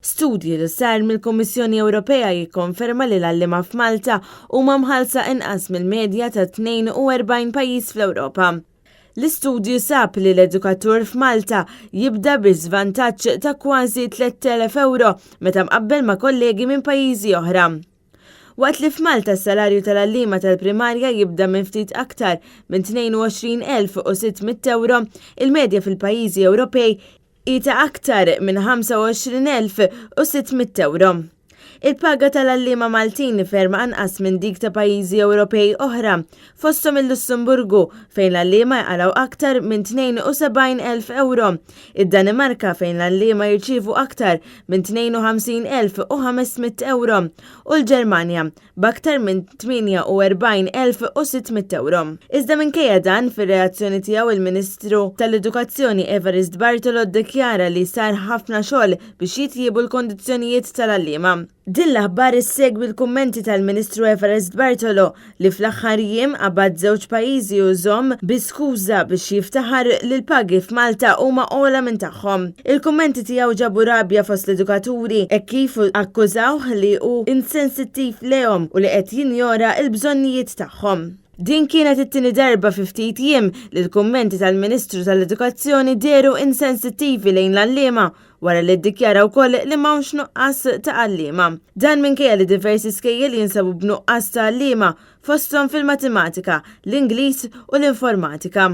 Studju li sar mill-Kummissjoni Ewropea jikkonferma li l-għalliema f'Malta huma mħallsa inqas mill-medja ta' 42 pajjiż fl-Ewropa. L-istudju sab li l-edukatur f'Malta jibda biżvantaġġ ta' kważi 3,000 euro meta mqabbel ma' kollegi minn pajjiżi oħra. Waqt li f'Malta s-salarju tal-għalliema tal-primarja jibda minn ftit aktar minn 22,600 euro, il-medja fil-pajjiżi Ewropej ita aktar minn 25,600 euro. Il-paga tal-għalliema Maltin ferma anqas minn dik ta' pajjiżi Ewropej oħra, fosthom il-Lussemburgu fejn l-għalliema jqalgħu aktar minn 72,000 euro, id-Danimarka fejn l-għalliema jirċievu aktar minn 52,500 euro u l-Ġermanja b'aktar minn 48,600 euro. Iżda minkejja dan fir-reazzjoni tiegħu il-Ministru tal-Edukazzjoni Evarist Bartolo ddikjara li sar ħafna xogħol biex jitjiebu l-kondizzjonijiet tal-għalliema. Din l-aħbar issegwi l-kummenti tal-Ministru Evarist Bartolo li fl-aħħar jiem qabad żewġ pajjiżi użhom bi skuża biex jiftaħar li l-pagi f'Malta huma ogħla minn tagħhom. Il-kummenti tiegħu ġabu rabja fost l-edukaturi hekk kif akkużawh li hu insensittiv lehom u li qed jinjora l-bżonnijiet tagħhom. Din kienet it-tieni darba fi ftit jiem li l-kummenti tal-Ministru tal-Edukazzjoni deru insensittivi lejn l-għalliema wara li ddikjara wkoll li m'hawnx nuqqas ta' għalliema. Dan minkejja li diversi skejjel jinsabu b'nuqqas ta' għalliema fosthom fil-matematika, l-Ingliż u l-informatika.